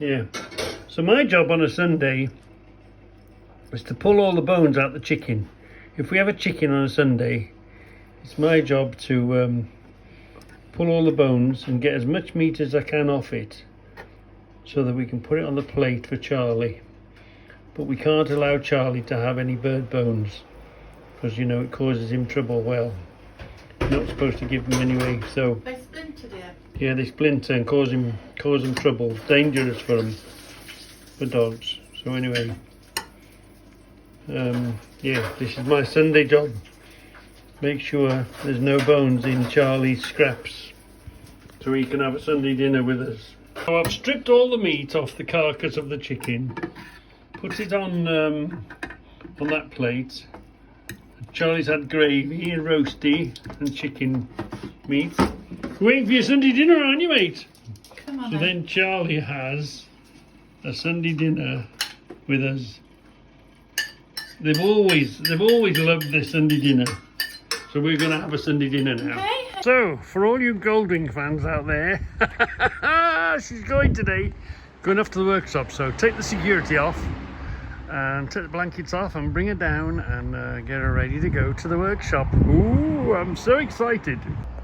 Yeah. So my job on a Sunday is to pull all the bones out the chicken. If we have a chicken on a Sunday, it's my job to pull all the bones and get as much meat as I can off it so that we can put it on the plate for Charlie. But we can't allow Charlie to have any bird bones because, you know, it causes him trouble. Well, you're not supposed to give them anyway, so... They splintered it. Yeah, they splinter and cause him trouble. Dangerous for them, for dogs. So anyway, yeah, this is my Sunday job. Make sure there's no bones in Charlie's scraps so he can have a Sunday dinner with us. So I've stripped all the meat off the carcass of the chicken, put it on that plate. Charlie's had gravy and roasty and chicken meat. You're waiting for your Sunday dinner, aren't you, mate? Come on, so then Charlie has a Sunday dinner with us. They've always loved their Sunday dinner. So we're going to have a Sunday dinner now. Okay. So, for all you Goldwing fans out there, she's going today, going off to the workshop. So take the security off and take the blankets off and bring her down and get her ready to go to the workshop. Ooh, I'm so excited.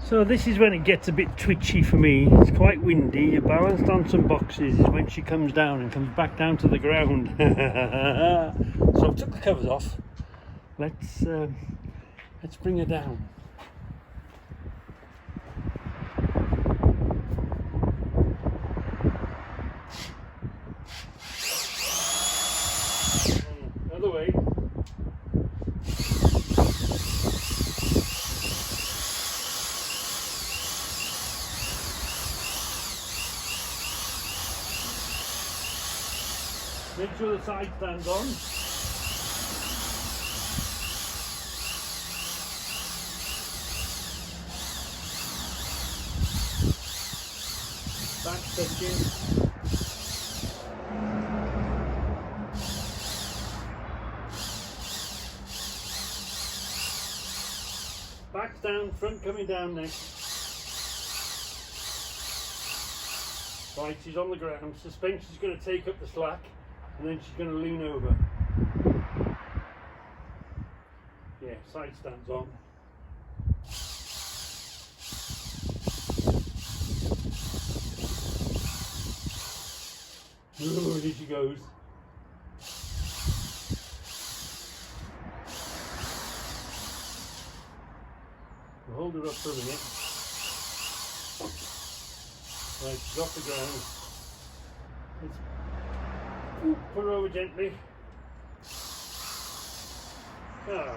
So this is when it gets a bit twitchy for me. It's quite windy. You're balanced on some boxes is when she comes down and comes back down to the ground. So I've took the covers off. Let's bring her down. Other way. Make sure the side stands on. Back touching. Back down, front coming down next. Right, she's on the ground. Suspension's going to take up the slack and then she's going to lean over. Yeah, side stands on. Ooh, here she goes. We'll hold her up for a minute. Right, she's off the ground. Let's put her over gently. Ah.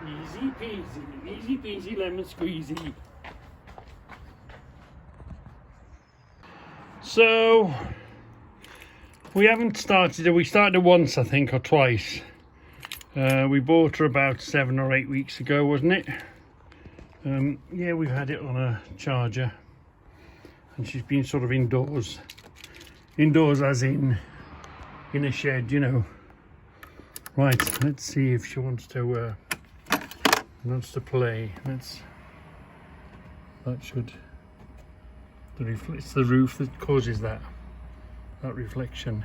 Easy peasy, lemon squeezy. So we haven't started her. We started her once, I think, or twice. We bought her about 7 or 8 weeks ago, wasn't it? Yeah, we've had it on a charger and she's been sort of indoors as in a shed, you know. Right, let's see if she wants to play. It's the roof that causes that reflection.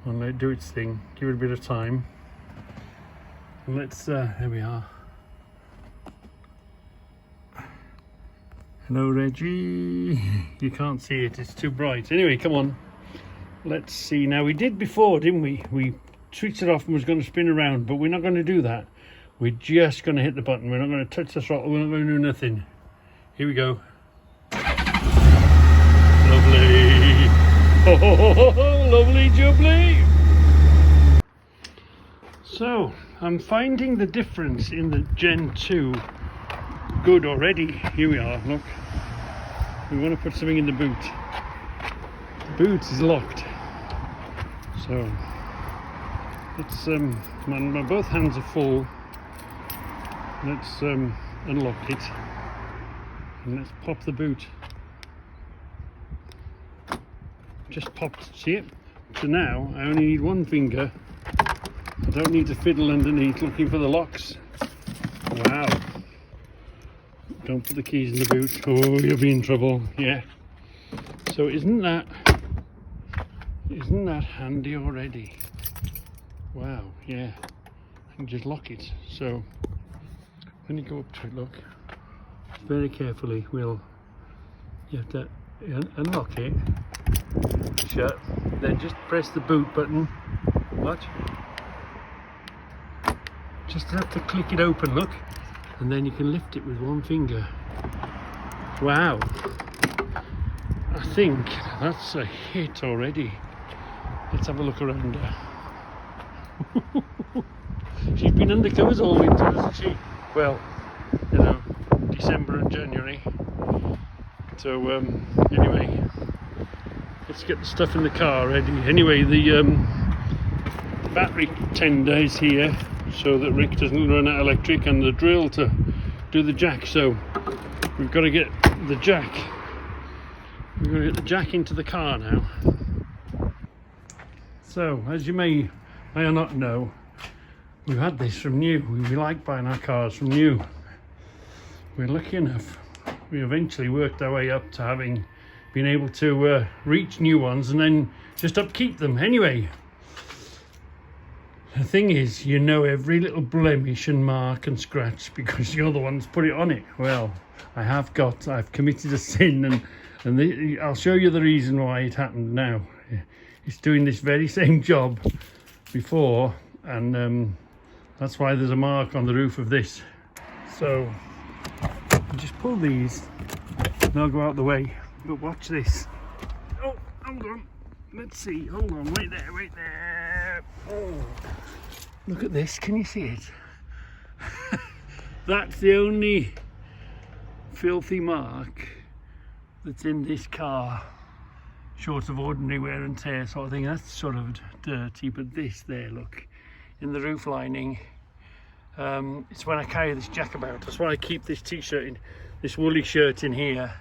And let it do its thing, give it a bit of time. And let's, here we are. Hello, Reggie. You can't see it, it's too bright. Anyway, come on. Let's see. Now, we did before, didn't we? We switched it off and was going to spin around, but we're not going to do that. We're just going to hit the button. We're not going to touch the throttle. We're not going to do nothing. Here we go. Lovely. Oh, lovely jubbly. So, I'm finding the difference in the Gen 2 good already. Here we are, look. We want to put something in the boot. The boot is locked. So, let's, my both hands are full. Let's unlock it. And let's pop the boot. Just popped, see it? So now, I only need one finger. I don't need to fiddle underneath looking for the locks. Wow. Don't put the keys in the boot. Oh, you'll be in trouble. Yeah. So isn't that handy already? Wow, yeah. I can just lock it. So when you go up to it, look, very carefully, you have to unlock it, shut, then just press the boot button. Watch. Just have to click it open, look, and then you can lift it with one finger. Wow. I think that's a hit already. Let's have a look around her. She's been under covers all winter, hasn't she? Well, you know, December and January. So anyway, let's get the stuff in the car ready. Anyway, the battery tender is here so that Rick doesn't run out of electric, and the drill to do the jack. So we've got to get the jack. We're going to get the jack into the car now. So, as you may or not know, we've had this from new. We like buying our cars from new. We're lucky enough. We eventually worked our way up to having been able to reach new ones and then just upkeep them. Anyway, the thing is, you know every little blemish and mark and scratch because you're the ones put it on it. Well, I've committed a sin, and I'll show you the reason why it happened now. It's doing this very same job before, and that's why there's a mark on the roof of this. So just pull these and they'll go out the way. But watch this. Oh, hold on. Let's see. Hold on. Wait there. Oh, look at this. Can you see it? That's the only filthy mark that's in this car, short of ordinary wear and tear sort of thing. That's sort of dirty, but this there, look, in the roof lining, it's when I carry this jack about. That's why I keep this t-shirt in, this woolly shirt in here.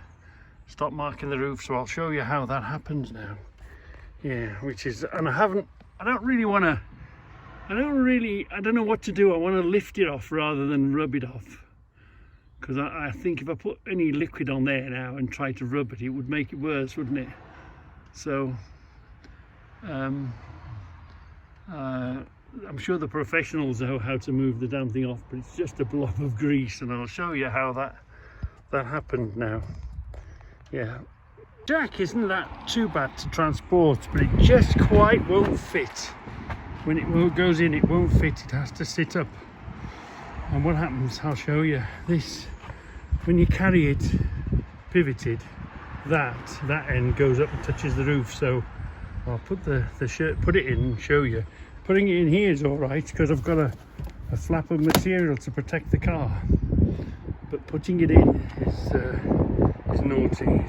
Stop marking the roof. So I'll show you how that happens now. Yeah, which is, and I don't know what to do. I want to lift it off rather than rub it off, because I think if I put any liquid on there now and try to rub it, it would make it worse, wouldn't it? So I'm sure the professionals know how to move the damn thing off, but it's just a blob of grease, and I'll show you how that happened now. Yeah, jack isn't that too bad to transport, but it just quite won't fit. When it goes in, it won't fit. It has to sit up. And what happens, I'll show you this. When you carry it pivoted, that end goes up and touches the roof. So I'll put the shirt, put it in and show you. Putting it in here is all right because I've got a flap of material to protect the car. But putting it in is naughty.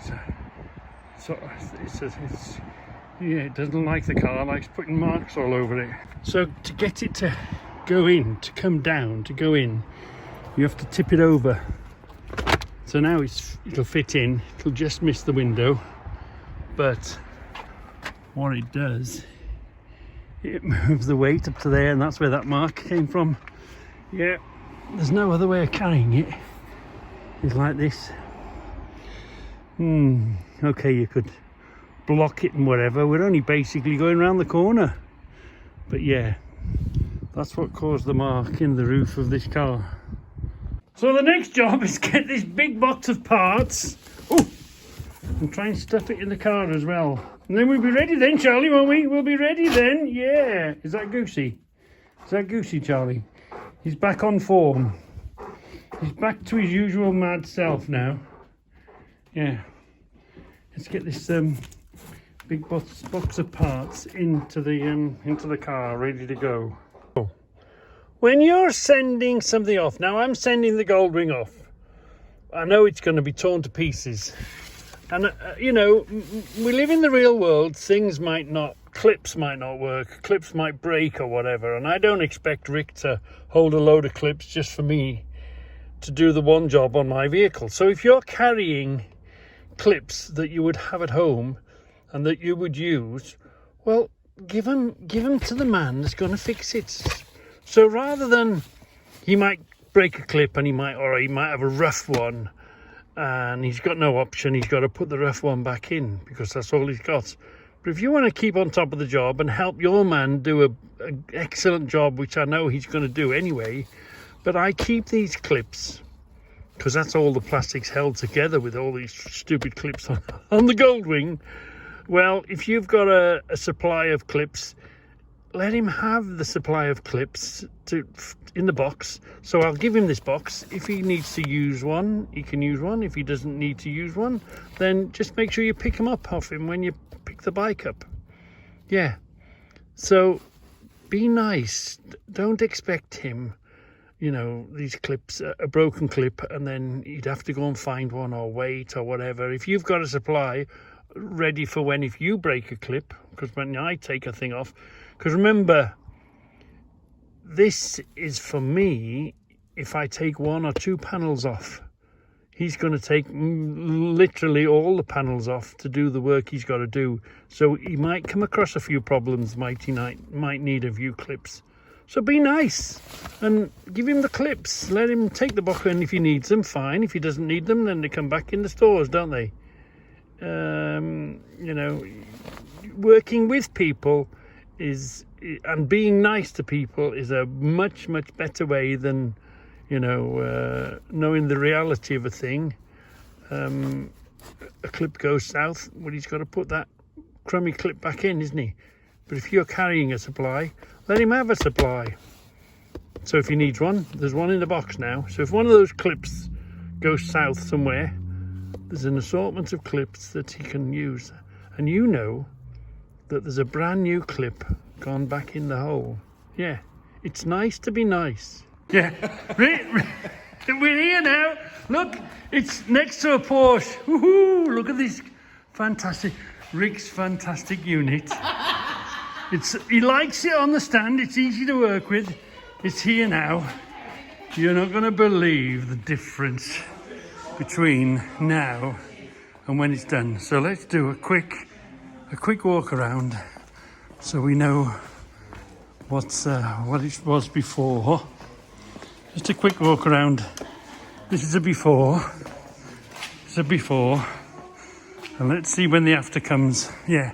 Yeah, it doesn't like the car, it likes putting marks all over it. So to get it to go in, to come down, to go in, you have to tip it over. So now it'll fit in, it'll just miss the window. But what it does, it moves the weight up to there, and that's where that mark came from. Yeah, there's no other way of carrying it. It's like this. Okay, you could block it and whatever. We're only basically going around the corner. But yeah, that's what caused the mark in the roof of this car. So the next job is get this big box of parts. Oh, and try and stuff it in the car as well. And then we'll be ready then, Charlie, won't we? We'll be ready then. Yeah. Is that Goosey? Is that Goosey, Charlie? He's back on form. He's back to his usual mad self now. Yeah. Let's get this big box of parts into the car, ready to go. When you're sending something off, now I'm sending the Goldwing off. I know it's going to be torn to pieces. And, you know, we live in the real world. Things might not, clips might not work, clips might break or whatever. And I don't expect Rick to hold a load of clips just for me to do the one job on my vehicle. So if you're carrying clips that you would have at home and that you would use, well, give them to the man that's going to fix it. So rather than, he might break a clip and he might have a rough one, and he's got no option. He's got to put the rough one back in because that's all he's got. But if you want to keep on top of the job and help your man do an excellent job, which I know he's going to do anyway, but I keep these clips because that's all the plastic's held together with all these stupid clips on the Goldwing. Well, if you've got a supply of clips, let him have the supply of clips in the box. So I'll give him this box. If he needs to use one, he can use one. If he doesn't need to use one, then just make sure you pick him up off him when you pick the bike up. Yeah. So be nice. Don't expect him, you know, these clips, a broken clip, and then you'd have to go and find one or wait or whatever. If you've got a supply ready for when if you break a clip, because when I take a thing off, because remember, this is for me if I take 1 or 2 panels off. He's going to take literally all the panels off to do the work he's got to do. So he might come across a few problems, might need a few clips. So be nice and give him the clips. Let him take the box, and if he needs them, fine. If he doesn't need them, then they come back in the stores, don't they? You know, working with people and being nice to people is a much better way than, you know, knowing the reality of a thing. A clip goes south, well, he's got to put that crummy clip back in, isn't he? But if you're carrying a supply, let him have a supply. So if he needs one, there's one in the box now. So if one of those clips goes south somewhere, there's an assortment of clips that he can use. And you know that there's a brand new clip gone back in the hole. Yeah, it's nice to be nice. Yeah, we're here now. Look, it's next to a Porsche. Woohoo! Look at this fantastic, Rick's fantastic unit. He likes it on the stand. It's easy to work with. It's here now. You're not going to believe the difference between now and when it's done. So let's do a quick walk around so we know what it was before. Just a quick walk around. This is a before. It's a before. And let's see when the after comes. Yeah.